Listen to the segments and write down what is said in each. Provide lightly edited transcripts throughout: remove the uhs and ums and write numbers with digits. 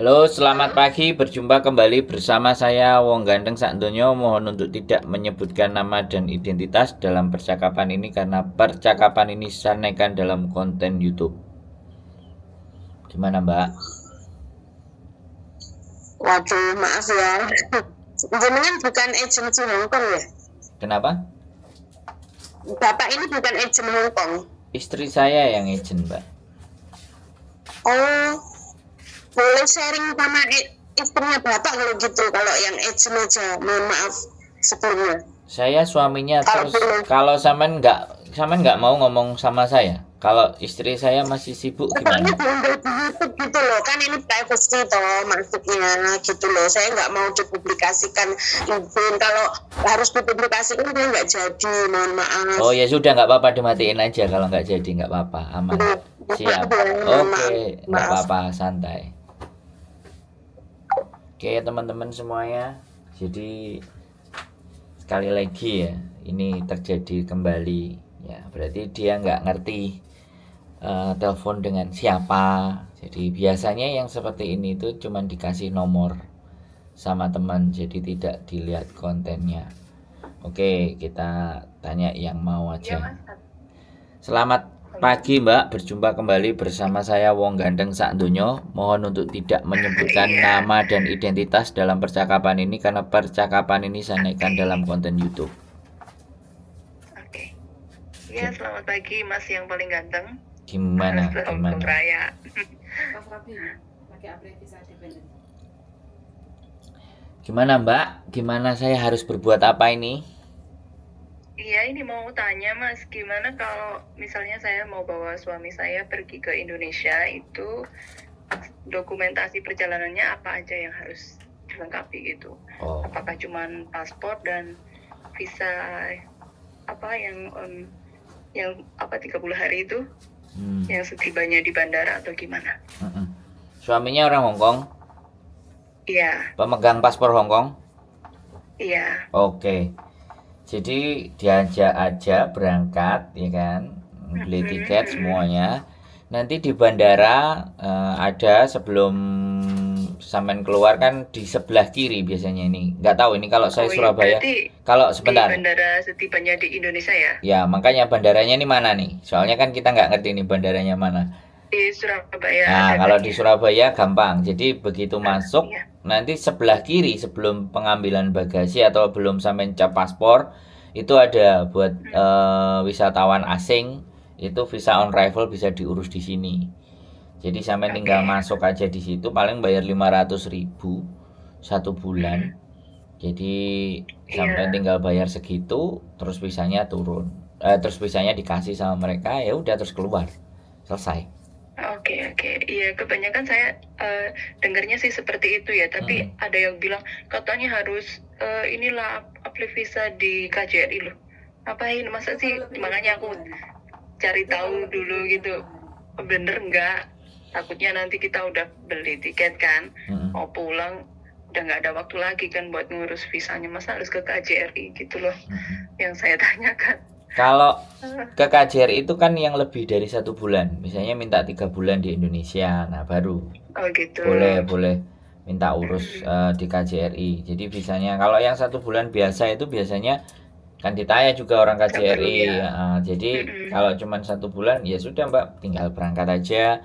Halo, selamat Halo, pagi. Berjumpa kembali bersama saya Wong Ganteng Sakdonya. Mohon untuk tidak menyebutkan nama dan identitas dalam percakapan ini karena percakapan ini disampaikan dalam konten YouTube. Gimana, Mbak? waduh maaf ya. Jenengan bukan agensi Hongkong ya? Kenapa? Bapak ini bukan agen Hongkong. Istri saya yang agent, Mbak. Oh, boleh sharing sama istrinya Bapak kalau gitu. Kalau yang agen aja, mohon maaf sebelumnya. Saya suaminya Kalau terus boleh. kalau saman nggak mau ngomong sama saya. Kalau istri saya masih sibuk Soalnya gimana? diunduh di YouTube gitu loh, kan ini privacy toh maksudnya gitu loh. Saya nggak mau dipublikasikan izin. Kalau harus dipublikasikan saya nggak jadi, mohon maaf. Oh ya sudah nggak apa-apa dimatiin aja kalau nggak jadi nggak apa-apa aman. Siap. Mohon Oke, maaf, nggak maaf. apa-apa santai. Oke teman-teman semuanya, jadi sekali lagi ya, ini terjadi kembali. Ya berarti dia nggak ngerti telepon dengan siapa. Jadi biasanya yang seperti ini tuh cuman dikasih nomor sama teman, jadi tidak dilihat kontennya. Oke, kita tanya yang mau aja. Selamat pagi Mbak, berjumpa kembali bersama saya Wong Gandeng Sakdonya. Mohon untuk tidak menyebutkan Iya, nama dan identitas dalam percakapan ini karena percakapan ini saya naikkan oke, dalam konten YouTube. oke. Iya, selamat pagi Mas yang paling ganteng. Gimana? Selamat Gimana? Raya. Gimana Mbak? Gimana saya harus berbuat apa ini? Iya, ini mau tanya Mas, gimana kalau misalnya saya mau bawa suami saya pergi ke Indonesia, itu dokumentasi perjalanannya apa aja yang harus dilengkapi gitu? Oh, Apakah cuma paspor dan visa apa yang apa 30 hari itu, hmm. yang setibanya di bandara atau gimana? Suaminya orang Hong Kong, Iya, pemegang paspor Hong Kong. iya. Oke, jadi diajak aja berangkat, ya kan? Beli tiket semuanya. Nanti di bandara ada sebelum sampean keluar kan di sebelah kiri biasanya ini. Nggak tahu ini kalau saya Oh iya, Surabaya. berarti Kalau di sebentar. bandara setibanya di Indonesia ya? Ya, makanya bandaranya ini mana nih? Soalnya kan kita nggak ngerti nih bandaranya mana. Di Surabaya Nah, ada kalau kan di ya? Surabaya gampang. Jadi begitu masuk, Iya. nanti sebelah kiri sebelum pengambilan bagasi atau belum sampai cap paspor, itu ada buat wisatawan asing, itu visa on arrival bisa diurus di sini. Jadi sampai tinggal Oke. masuk aja di situ paling bayar 500.000 satu bulan. Mm-mm. Jadi sampai Iya. tinggal bayar segitu, terus visanya turun. Terus visanya dikasih sama mereka, ya udah terus keluar. Selesai. Oke, oke. Iya, kebanyakan saya dengarnya sih seperti itu ya. Tapi Mm-mm. ada yang bilang katanya harus inilah apply visa di KJRI loh. Ngapain? Masa sih? Makanya aku cari tahu dulu gitu. Bener nggak? Takutnya nanti kita udah beli tiket kan, Mm-mm. mau pulang udah nggak ada waktu lagi kan buat ngurus visanya. Masa harus ke KJRI gitu loh, yang saya tanyakan. Kalau ke KJRI itu kan yang lebih dari satu bulan, misalnya minta 3 bulan di Indonesia, nah baru Oh gitu. boleh boleh minta urus di KJRI. Jadi bisanya kalau yang satu bulan biasa itu biasanya kan ditanya juga orang Nggak perlu KJRI. ya. Jadi kalau cuma satu bulan ya sudah Mbak, tinggal berangkat aja.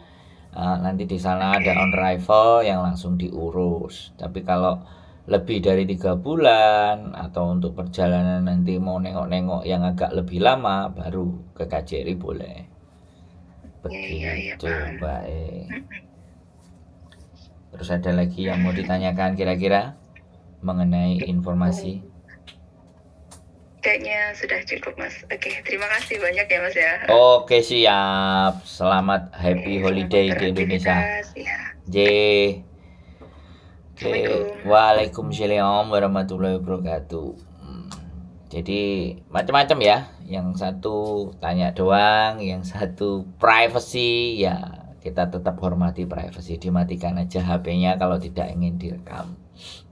Nanti di sana ada on Oke. arrival yang langsung diurus. Tapi kalau lebih dari 3 bulan atau untuk perjalanan nanti mau nengok-nengok yang agak lebih lama baru ke KJRI boleh. Iya, iya, iya, Begitu paham. Mbak E. Terus ada lagi yang mau ditanyakan kira-kira mengenai informasi? Kayaknya sudah cukup Mas. Oke, terima kasih banyak ya Mas ya. Oke siap. Selamat happy Selamat holiday di Indonesia. beraktivitas. Ya. J. Oke, Assalamualaikum. Waalaikumsalam warahmatullahi wabarakatuh. Jadi macam-macam ya. Yang satu tanya doang, yang satu privacy ya. Kita tetap hormati privacy, dimatikan aja HP-nya kalau tidak ingin direkam.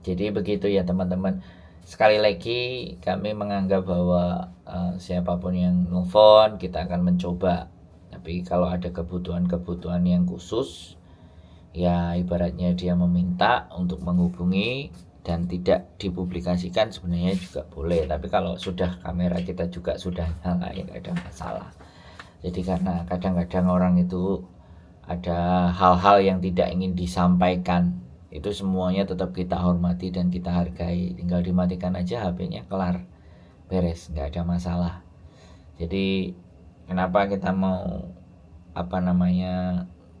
Jadi begitu ya teman-teman. Sekali lagi kami menganggap bahwa siapapun yang nelfon kita akan mencoba. Tapi kalau ada kebutuhan-kebutuhan yang khusus ya ibaratnya dia meminta untuk menghubungi dan tidak dipublikasikan sebenarnya juga boleh, tapi kalau sudah kamera kita juga sudah nyala ya nggak ada masalah. Jadi karena kadang-kadang orang itu ada hal-hal yang tidak ingin disampaikan, itu semuanya tetap kita hormati dan kita hargai, tinggal dimatikan aja HP-nya, kelar, beres, nggak ada masalah. Jadi kenapa kita mau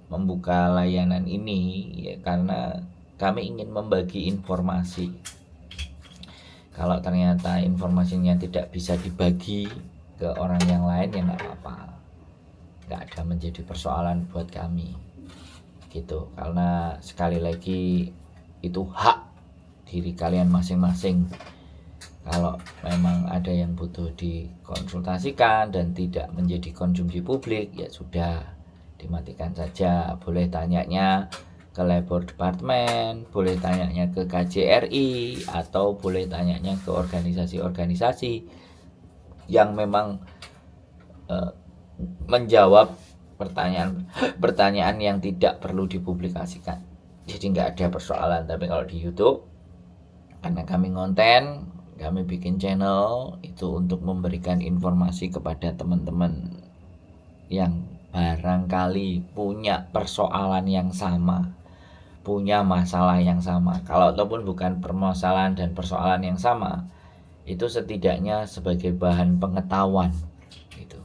membuka layanan ini ya, karena kami ingin membagi informasi. Kalau ternyata informasinya tidak bisa dibagi ke orang yang lain ya nggak apa-apa, nggak ada menjadi persoalan buat kami gitu, karena sekali lagi itu hak diri kalian masing-masing. Kalau memang ada yang butuh dikonsultasikan dan tidak menjadi konsumsi publik, ya sudah, dimatikan saja. Boleh tanyanya ke labor department, boleh tanyanya ke KJRI, atau boleh tanyanya ke organisasi-organisasi yang memang menjawab pertanyaan yang tidak perlu dipublikasikan. Jadi nggak ada persoalan. Tapi kalau di YouTube, karena kami konten, kami bikin channel itu untuk memberikan informasi kepada teman-teman yang barangkali punya persoalan yang sama, punya masalah yang sama. Kalau ataupun bukan permasalahan dan persoalan yang sama, itu setidaknya sebagai bahan pengetahuan gitu.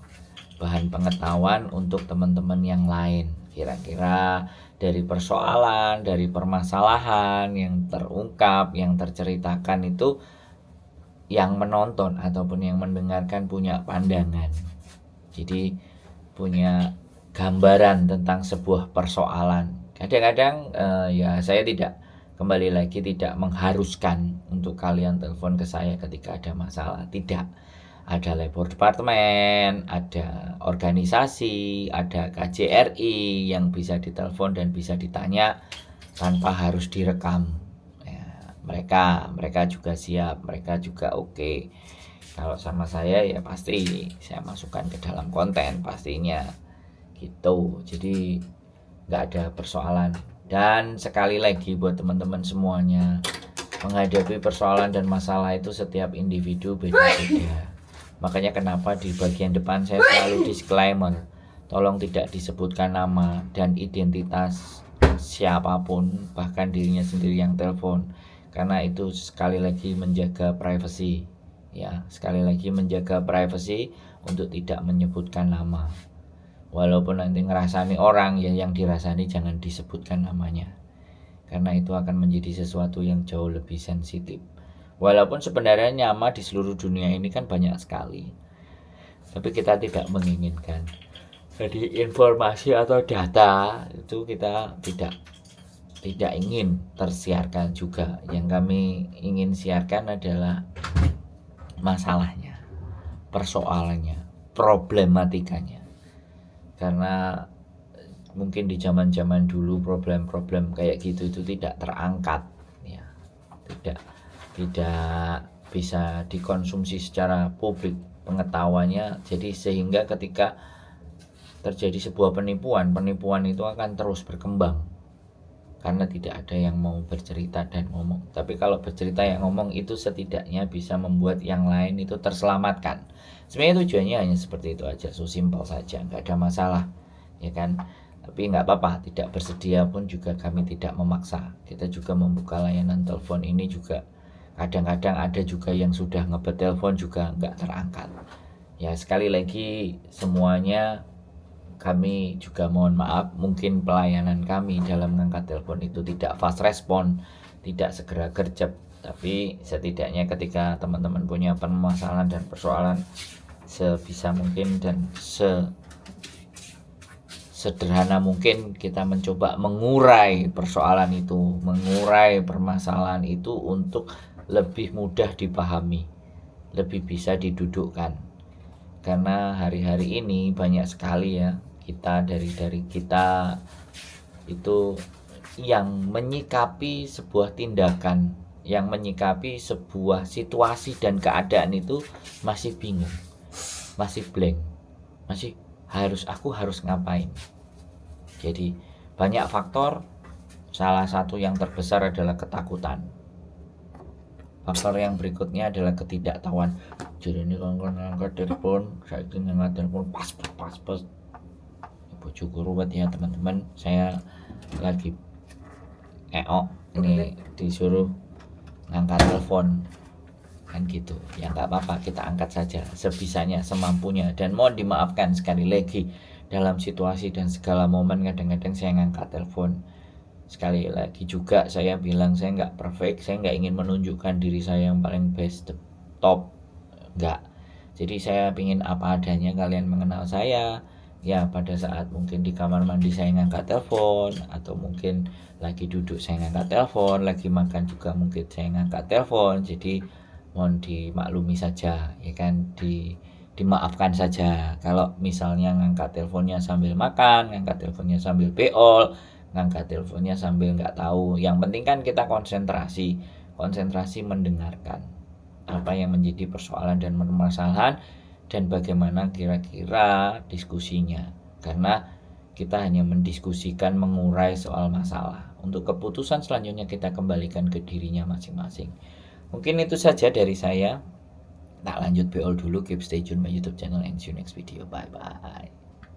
Bahan pengetahuan untuk teman-teman yang lain. Kira-kira dari persoalan, dari permasalahan yang terungkap, yang terceritakan itu, yang menonton ataupun yang mendengarkan punya pandangan, jadi punya gambaran tentang sebuah persoalan. Kadang-kadang ya saya kembali lagi tidak mengharuskan untuk kalian telepon ke saya ketika ada masalah, tidak. Ada labor departemen, ada organisasi, ada KJRI yang bisa ditelepon dan bisa ditanya tanpa harus direkam. Mereka juga siap, mereka juga oke. Kalau sama saya ya pasti saya masukkan ke dalam konten pastinya gitu. Jadi nggak ada persoalan. Dan sekali lagi buat teman-teman semuanya, menghadapi persoalan dan masalah itu setiap individu beda-beda. Makanya kenapa di bagian depan saya selalu disclaimer, tolong tidak disebutkan nama dan identitas siapapun, bahkan dirinya sendiri yang telepon, karena itu sekali lagi menjaga privasi ya, sekali lagi menjaga privasi untuk tidak menyebutkan nama. Walaupun nanti ngerasani orang, ya yang dirasani jangan disebutkan namanya, karena itu akan menjadi sesuatu yang jauh lebih sensitif. Walaupun sebenarnya nama di seluruh dunia ini kan banyak sekali, tapi kita tidak menginginkan. Jadi informasi atau data itu kita tidak ingin tersiarkan juga. Yang kami ingin siarkan adalah masalahnya, persoalannya, problematikanya. Karena mungkin di zaman-zaman dulu problem-problem kayak gitu itu tidak terangkat ya. Tidak bisa dikonsumsi secara publik pengetahuannya. Jadi sehingga ketika terjadi sebuah penipuan itu akan terus berkembang, karena tidak ada yang mau bercerita dan ngomong. Tapi kalau bercerita yang ngomong itu setidaknya bisa membuat yang lain itu terselamatkan. Sebenarnya tujuannya hanya seperti itu aja, so simple saja, nggak ada masalah ya kan. Tapi nggak apa-apa, tidak bersedia pun juga kami tidak memaksa. Kita juga membuka layanan telepon ini juga kadang-kadang ada juga yang sudah ngebet telepon juga nggak terangkat ya. Sekali lagi semuanya kami juga mohon maaf, mungkin pelayanan kami dalam mengangkat telepon itu tidak fast respon, tidak segera gercep, tapi setidaknya ketika teman-teman punya permasalahan dan persoalan, sebisa mungkin dan sederhana mungkin kita mencoba mengurai persoalan itu, mengurai permasalahan itu untuk lebih mudah dipahami, lebih bisa didudukkan. Karena hari-hari ini banyak sekali ya dari kita itu yang menyikapi sebuah tindakan, yang menyikapi sebuah situasi dan keadaan itu masih bingung, masih blank, masih aku harus ngapain. Jadi banyak faktor salah satu yang terbesar adalah ketakutan. Faktor yang berikutnya adalah ketidaktahuan. Jadi ini kalau ngangkat telepon, saya ingin ngangkat telepon pas. Bojoku ruwet ya teman-teman, saya lagi ini disuruh ngangkat telepon kan gitu ya, nggak apa-apa, kita angkat saja sebisanya, semampunya, dan mohon dimaafkan sekali lagi dalam situasi dan segala momen kadang-kadang saya ngangkat telepon. Sekali lagi juga saya bilang saya nggak perfect, saya nggak ingin menunjukkan diri saya yang paling best, top, nggak. Jadi saya ingin apa adanya, kalian mengenal saya ya pada saat mungkin di kamar mandi saya ngangkat telepon, atau mungkin lagi duduk saya ngangkat telepon, lagi makan juga mungkin saya ngangkat telepon. Jadi mohon dimaklumi saja ya kan, dimaafkan saja kalau misalnya ngangkat teleponnya sambil makan, ngangkat teleponnya sambil beol, ngangkat teleponnya sambil nggak tahu. Yang penting kan kita konsentrasi mendengarkan apa yang menjadi persoalan dan permasalahan, dan bagaimana kira-kira diskusinya, karena kita hanya mendiskusikan mengurai soal masalah. Untuk keputusan selanjutnya kita kembalikan ke dirinya masing-masing. Mungkin itu saja dari saya. Tak lanjut beol dulu, keep stay tune my YouTube channel and see you next video. Bye bye.